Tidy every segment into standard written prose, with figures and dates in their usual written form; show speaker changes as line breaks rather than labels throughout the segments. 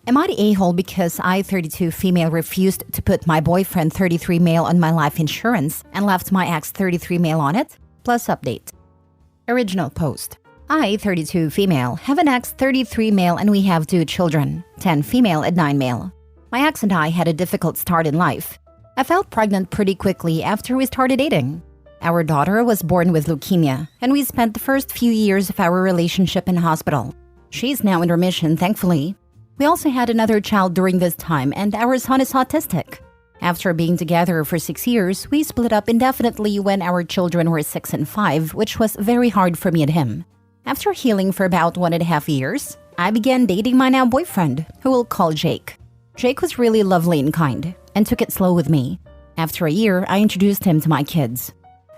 Am I the a-hole because I, 32 female, refused to put my boyfriend, 33 male, on my life insurance and left my ex, 33 male, on it? Plus update. Original post. I, 32 female, have an ex, 33 male, and we have 2 children, 10 female and 9 male. My ex and I had a difficult start in life. I felt pregnant pretty quickly after we started dating. Our daughter was born with leukemia, and we spent the first few years of our relationship in hospital. She's now in remission, thankfully. We also had another child during this time, and our son is autistic. After being together for 6 years, we split up indefinitely when our children were 6 and 5, which was very hard for me and him. After healing for about 1.5 years, I began dating my now boyfriend, who we'll call Jake. Jake was really lovely and kind, and took it slow with me. After a year, I introduced him to my kids.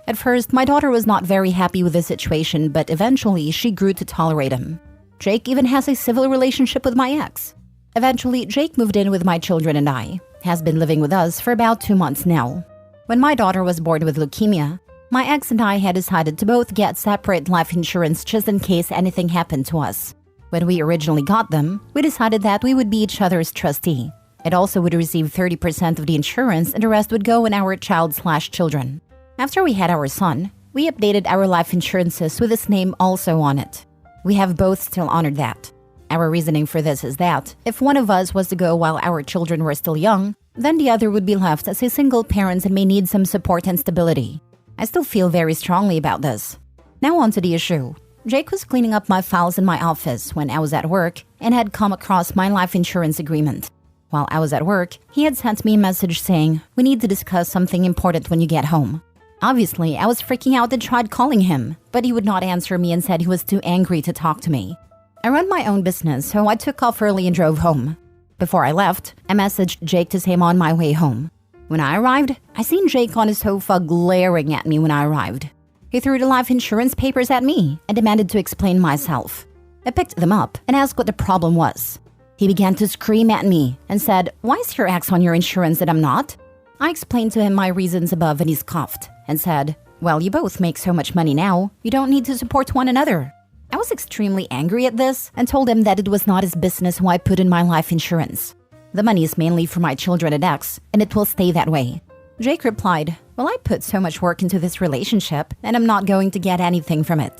At first, my daughter was not very happy with the situation, but eventually she grew to tolerate him. Jake even has a civil relationship with my ex. Eventually, Jake moved in with my children and I, has been living with us for about 2 months now. When my daughter was born with leukemia, my ex and I had decided to both get separate life insurance just in case anything happened to us. When we originally got them, we decided that we would be each other's trustee. It also would receive 30% of the insurance and the rest would go on our child/children. After we had our son, we updated our life insurances with his name also on it. We have both still honored that. Our reasoning for this is that if one of us was to go while our children were still young, then the other would be left as a single parent and may need some support and stability. I still feel very strongly about this. Now on to the issue. Jake was cleaning up my files in my office when I was at work and had come across my life insurance agreement. While I was at work, he had sent me a message saying, "We need to discuss something important when you get home." Obviously, I was freaking out and tried calling him, but he would not answer me and said he was too angry to talk to me. I run my own business, so I took off early and drove home. Before I left, I messaged Jake to say I'm on my way home. When I arrived, I seen Jake on his sofa glaring at me when I arrived. He threw the life insurance papers at me and demanded to explain myself. I picked them up and asked what the problem was. He began to scream at me and said, "Why is your ex on your insurance that I'm not?" I explained to him my reasons above and he scoffed and said, "Well, you both make so much money now, you don't need to support one another." I was extremely angry at this and told him that it was not his business who I put in my life insurance. The money is mainly for my children and ex, and it will stay that way. Jake replied, "Well, I put so much work into this relationship, and I'm not going to get anything from it.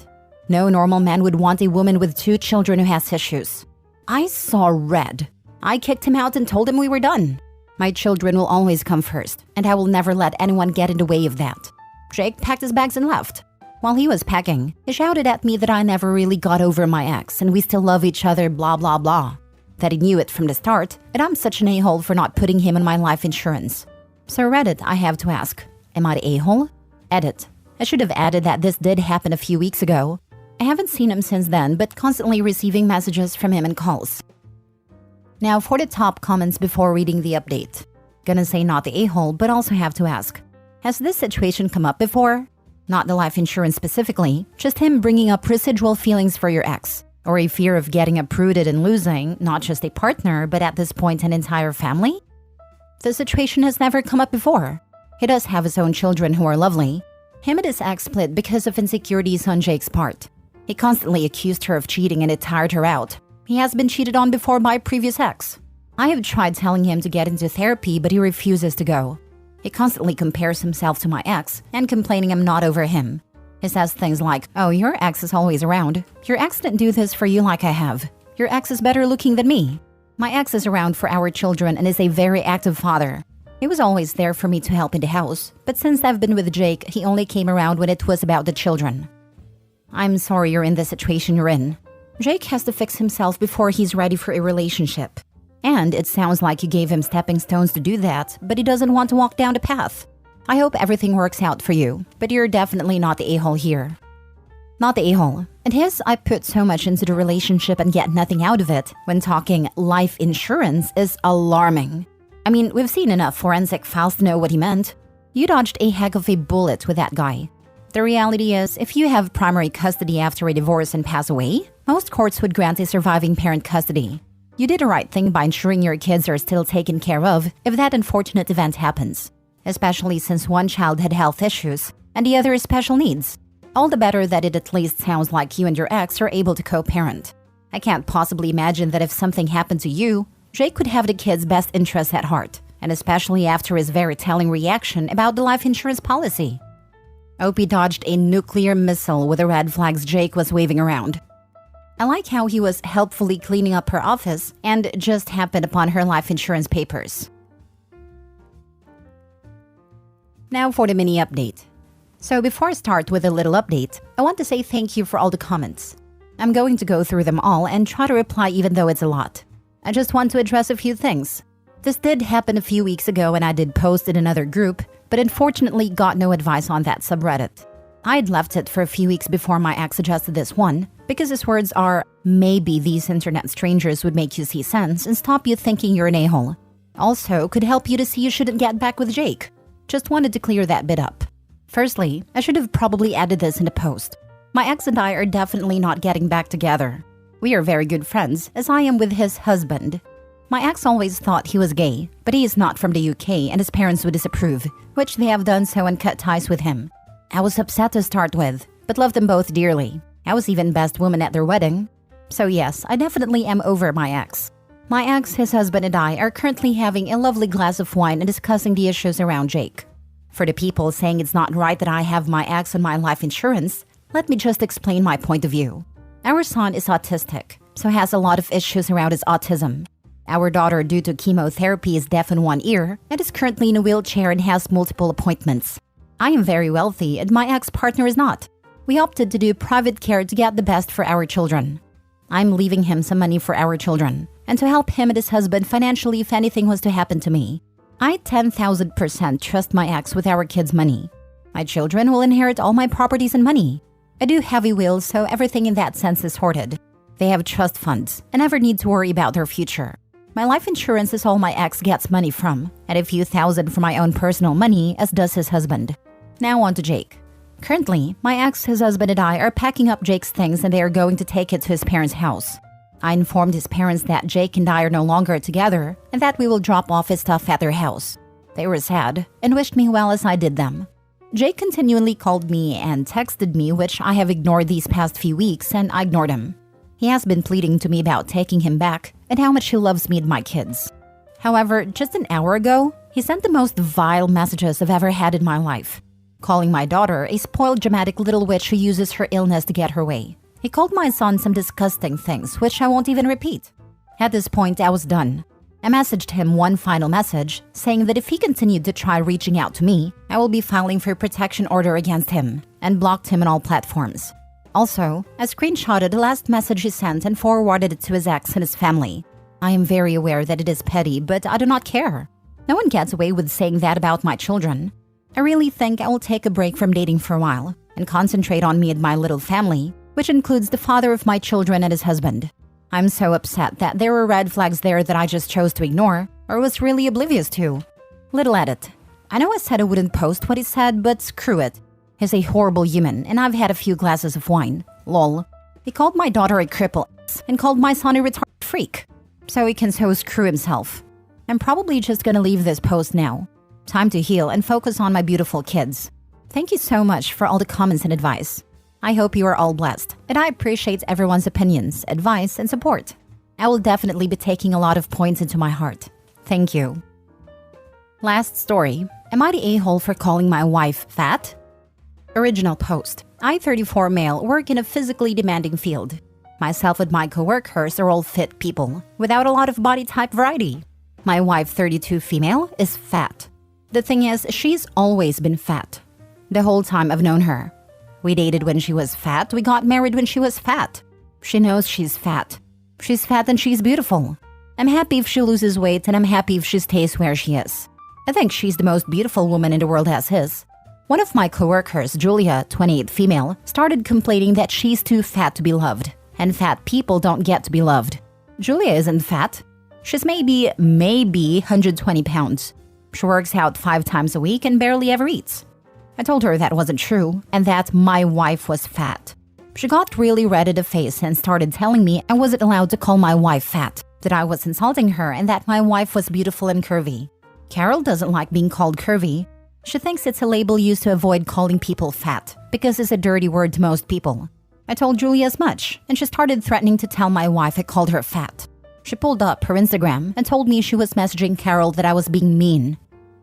No normal man would want a woman with 2 children who has issues." I saw red. I kicked him out and told him we were done. My children will always come first, and I will never let anyone get in the way of that. Jake packed his bags and left. While he was packing, he shouted at me that I never really got over my ex and we still love each other, blah blah blah. That he knew it from the start, and I'm such an a-hole for not putting him on my life insurance. So Reddit, I have to ask, am I the a-hole? Edit. I should have added that this did happen a few weeks ago. I haven't seen him since then, but constantly receiving messages from him and calls. Now for the top comments before reading the update. Gonna say not the a-hole, but also have to ask, has this situation come up before? Not the life insurance specifically, just him bringing up residual feelings for your ex, or a fear of getting uprooted and losing not just a partner, but at this point an entire family? The situation has never come up before. He does have his own children who are lovely. Him and his ex split because of insecurities on Jake's part. He constantly accused her of cheating and it tired her out. He has been cheated on before by a previous ex. I have tried telling him to get into therapy, but he refuses to go. He constantly compares himself to my ex and complaining I'm not over him. He says things like, "Oh, your ex is always around. Your ex didn't do this for you like I have. Your ex is better looking than me." My ex is around for our children and is a very active father. He was always there for me to help in the house, but since I've been with Jake, he only came around when it was about the children. I'm sorry you're in the situation you're in. Jake has to fix himself before he's ready for a relationship. And it sounds like you gave him stepping stones to do that, but he doesn't want to walk down the path. I hope everything works out for you, but you're definitely not the a-hole here. Not the a-hole. And his "I put so much into the relationship and get nothing out of it" when talking life insurance is alarming. I mean, we've seen enough forensic files to know what he meant. You dodged a heck of a bullet with that guy. The reality is, if you have primary custody after a divorce and pass away, most courts would grant a surviving parent custody. You did the right thing by ensuring your kids are still taken care of if that unfortunate event happens, especially since one child had health issues and the other has special needs. All the better that it at least sounds like you and your ex are able to co-parent. I can't possibly imagine that if something happened to you, Jake could have the kid's best interests at heart, and especially after his very telling reaction about the life insurance policy. Opie dodged a nuclear missile with the red flags Jake was waving around. I like how he was helpfully cleaning up her office and just happened upon her life insurance papers. Now for the mini update. So before I start with a little update, I want to say thank you for all the comments. I'm going to go through them all and try to reply even though it's a lot. I just want to address a few things. This did happen a few weeks ago and I did post in another group, but unfortunately got no advice on that subreddit. I'd left it for a few weeks before my ex suggested this one, because his words are, maybe these internet strangers would make you see sense and stop you thinking you're an a-hole. Also, could help you to see you shouldn't get back with Jake. Just wanted to clear that bit up. Firstly, I should have probably added this in the post. My ex and I are definitely not getting back together. We are very good friends, as I am with his husband. My ex always thought he was gay, but he is not from the UK and his parents would disapprove, which they have done so and cut ties with him. I was upset to start with, but loved them both dearly. I was even best woman at their wedding. So yes, I definitely am over my ex. My ex, his husband and I are currently having a lovely glass of wine and discussing the issues around Jake. For the people saying it's not right that I have my ex on my life insurance, let me just explain my point of view. Our son is autistic, so has a lot of issues around his autism. Our daughter, due to chemotherapy, is deaf in one ear and is currently in a wheelchair and has multiple appointments. I am very wealthy and my ex-partner is not. We opted to do private care to get the best for our children. I'm leaving him some money for our children and to help him and his husband financially if anything was to happen to me. I 10,000% trust my ex with our kids' money. My children will inherit all my properties and money. I do have a will, so everything in that sense is sorted. They have trust funds and never need to worry about their future. My life insurance is all my ex gets money from, and a few thousand from my own personal money, as does his husband. Now on to Jake. Currently, my ex, his husband and I are packing up Jake's things and they are going to take it to his parents' house. I informed his parents that Jake and I are no longer together and that we will drop off his stuff at their house. They were sad and wished me well as I did them. Jake continually called me and texted me, which I have ignored these past few weeks, and I ignored him. He has been pleading to me about taking him back and how much he loves me and my kids. However, just an hour ago, he sent the most vile messages I've ever had in my life, calling my daughter a spoiled dramatic little witch who uses her illness to get her way. He called my son some disgusting things, which I won't even repeat. At this point, I was done. I messaged him one final message, saying that if he continued to try reaching out to me, I will be filing for a protection order against him, and blocked him on all platforms. Also, I screenshotted the last message he sent and forwarded it to his ex and his family. I am very aware that it is petty, but I do not care. No one gets away with saying that about my children. I really think I will take a break from dating for a while and concentrate on me and my little family, which includes the father of my children and his husband. I'm so upset that there were red flags there that I just chose to ignore or was really oblivious to. Little edit. I know I said I wouldn't post what he said, but screw it. He's a horrible human and I've had a few glasses of wine. Lol. He called my daughter a cripple and called my son a retarded freak. So he can so screw himself. I'm probably just gonna leave this post now. Time to heal and focus on my beautiful kids. Thank you so much for all the comments and advice. I hope you are all blessed, and I appreciate everyone's opinions, advice, and support. I will definitely be taking a lot of points into my heart. Thank you. Last story. Am I the a-hole for calling my wife fat? Original post. I, 34 male, work in a physically demanding field. Myself and my coworkers are all fit people, without a lot of body type variety. My wife, 32 female, is fat. The thing is, she's always been fat. The whole time I've known her. We dated when she was fat, we got married when she was fat. She knows she's fat. She's fat and she's beautiful. I'm happy if she loses weight and I'm happy if she stays where she is. I think she's the most beautiful woman in the world as is. One of my coworkers, Julia, 28 female, started complaining that she's too fat to be loved, and fat people don't get to be loved. Julia isn't fat. She's maybe 120 pounds. She works out 5 times a week and barely ever eats. I told her that wasn't true and that my wife was fat. She got really red in the face and started telling me I wasn't allowed to call my wife fat, that I was insulting her and that my wife was beautiful and curvy. Carol doesn't like being called curvy. She thinks it's a label used to avoid calling people fat because it's a dirty word to most people. I told Julia as much and she started threatening to tell my wife I called her fat. She pulled up her Instagram and told me she was messaging Carol that I was being mean.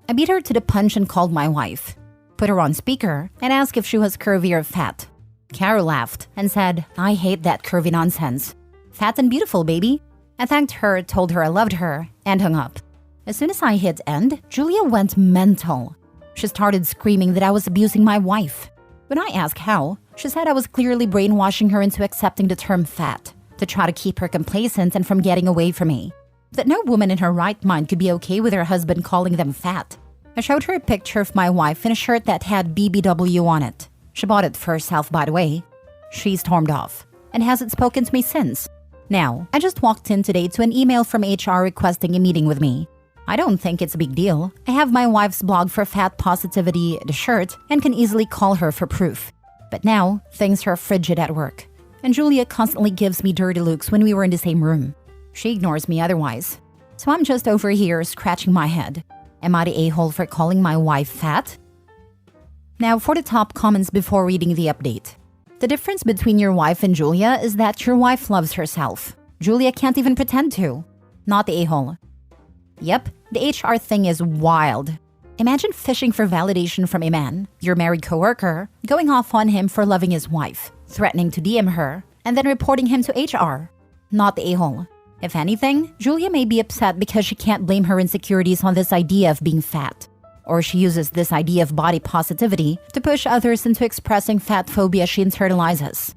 I beat her to the punch and called my wife, put her on speaker, and asked if she was curvy or fat. Carol laughed and said, "I hate that curvy nonsense. Fat and beautiful, baby." I thanked her, told her I loved her, and hung up. As soon as I hit end, Julia went mental. She started screaming that I was abusing my wife. When I asked how, she said I was clearly brainwashing her into accepting the term fat to try to keep her complacent and from getting away from me. That no woman in her right mind could be okay with her husband calling them fat. I showed her a picture of my wife in a shirt that had BBW on it. She bought it for herself, by the way. She stormed off and hasn't spoken to me since. Now, I just walked in today to an email from HR requesting a meeting with me. I don't think it's a big deal. I have my wife's blog for fat positivity, the shirt, and can easily call her for proof. But now, things are frigid at work. And Julia constantly gives me dirty looks when we were in the same room. She ignores me otherwise. So I'm just over here scratching my head. Am I the a-hole for calling my wife fat? Now for the top comments before reading the update. The difference between your wife and Julia is that your wife loves herself. Julia can't even pretend to. Not the a-hole. Yep, the HR thing is wild. Imagine fishing for validation from a man, your married coworker, going off on him for loving his wife, threatening to DM her, and then reporting him to HR. Not the a-hole. If anything, Julia may be upset because she can't blame her insecurities on this idea of being fat. Or she uses this idea of body positivity to push others into expressing fat phobia she internalizes.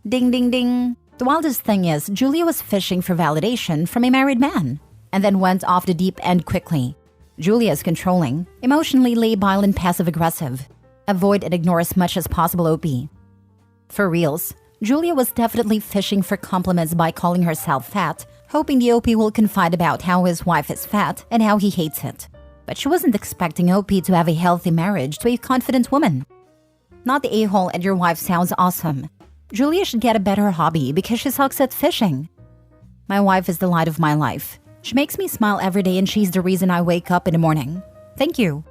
Ding ding ding. The wildest thing is, Julia was fishing for validation from a married man, and then went off the deep end quickly. Julia is controlling, emotionally labile and passive-aggressive. Avoid and ignore as much as possible, OP. For reals, Julia was definitely fishing for compliments by calling herself fat, hoping the OP will confide about how his wife is fat and how he hates it. But she wasn't expecting OP to have a healthy marriage to a confident woman. Not the a-hole and your wife sounds awesome. Julia should get a better hobby because she sucks at fishing. My wife is the light of my life. She makes me smile every day and she's the reason I wake up in the morning. Thank you.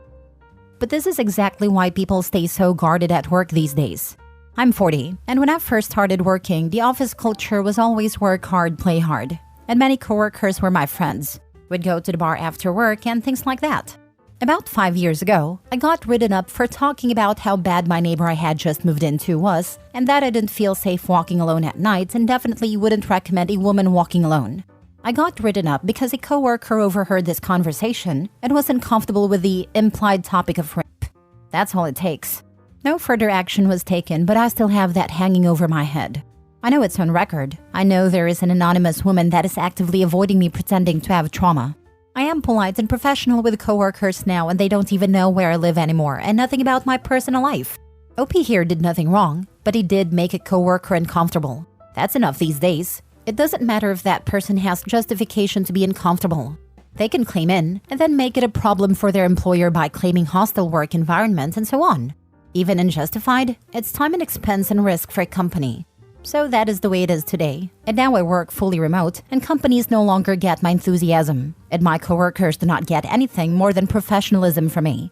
But this is exactly why people stay so guarded at work these days. I'm 40, and when I first started working, the office culture was always work hard, play hard. And many coworkers were my friends. We'd go to the bar after work and things like that. About 5 years ago, I got written up for talking about how bad my neighbor I had just moved into was, and that I didn't feel safe walking alone at night and definitely wouldn't recommend a woman walking alone. I got written up because a coworker overheard this conversation and was uncomfortable with the implied topic of rape. That's all it takes. No further action was taken, but I still have that hanging over my head. I know it's on record. I know there is an anonymous woman that is actively avoiding me pretending to have trauma. I am polite and professional with coworkers now, and they don't even know where I live anymore and nothing about my personal life. OP here did nothing wrong, but he did make a coworker uncomfortable. That's enough these days. It doesn't matter if that person has justification to be uncomfortable. They can claim in and then make it a problem for their employer by claiming hostile work environment and so on. Even unjustified, it's time and expense and risk for a company. So that is the way it is today. And now I work fully remote, and companies no longer get my enthusiasm, and my coworkers do not get anything more than professionalism from me.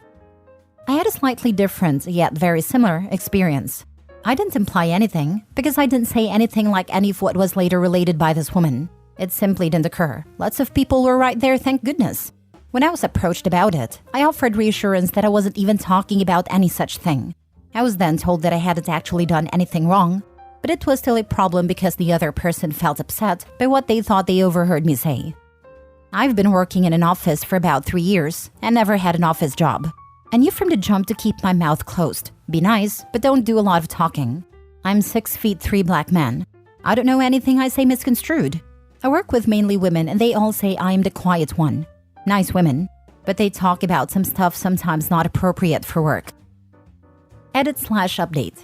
I had a slightly different, yet very similar, experience. I didn't imply anything, because I didn't say anything like any of what was later related by this woman. It simply didn't occur. Lots of people were right there, thank goodness. When I was approached about it, I offered reassurance that I wasn't even talking about any such thing. I was then told that I hadn't actually done anything wrong, but it was still a problem because the other person felt upset by what they thought they overheard me say. I've been working in an office for about 3 years and never had an office job. I knew from the jump to keep my mouth closed. Be nice, but don't do a lot of talking. I'm 6'3" black man. I don't know anything I say misconstrued. I work with mainly women and they all say I am the quiet one. Nice women, but they talk about some stuff sometimes not appropriate for work. Edit/update.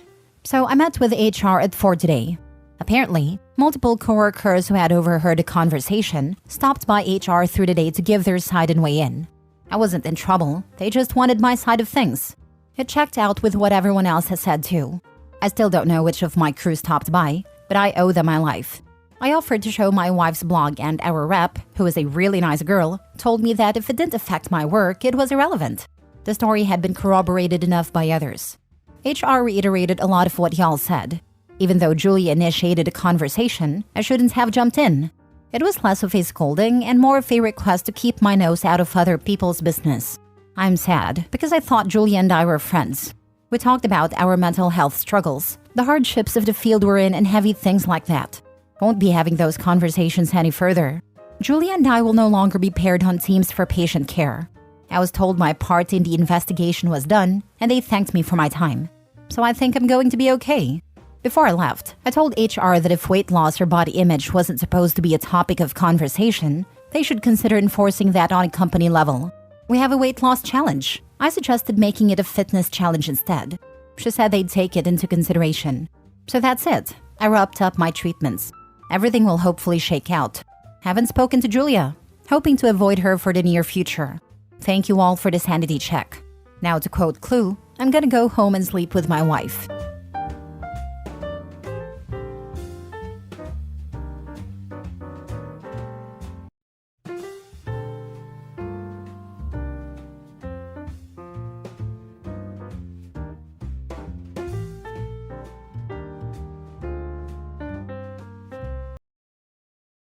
So I met with HR at 4 today. Apparently, multiple coworkers who had overheard the conversation stopped by HR through the day to give their side and weigh in. I wasn't in trouble, they just wanted my side of things. It checked out with what everyone else has said too. I still don't know which of my crew stopped by, but I owe them my life. I offered to show my wife's blog, and our rep, who is a really nice girl, told me that if it didn't affect my work, it was irrelevant. The story had been corroborated enough by others. HR reiterated a lot of what y'all said. Even though Julia initiated a conversation, I shouldn't have jumped in. It was less of a scolding and more of a request to keep my nose out of other people's business. I'm sad because I thought Julia and I were friends. We talked about our mental health struggles, the hardships of the field we're in, and heavy things like that. Won't be having those conversations any further. Julia and I will no longer be paired on teams for patient care. I was told my part in the investigation was done, and they thanked me for my time. So I think I'm going to be okay. Before I left, I told HR that if weight loss or body image wasn't supposed to be a topic of conversation, they should consider enforcing that on a company level. We have a weight loss challenge. I suggested making it a fitness challenge instead. She said they'd take it into consideration. So that's it. I wrapped up my treatments. Everything will hopefully shake out. Haven't spoken to Julia. Hoping to avoid her for the near future. Thank you all for this sanity check. Now to quote Clue, I'm gonna go home and sleep with my wife.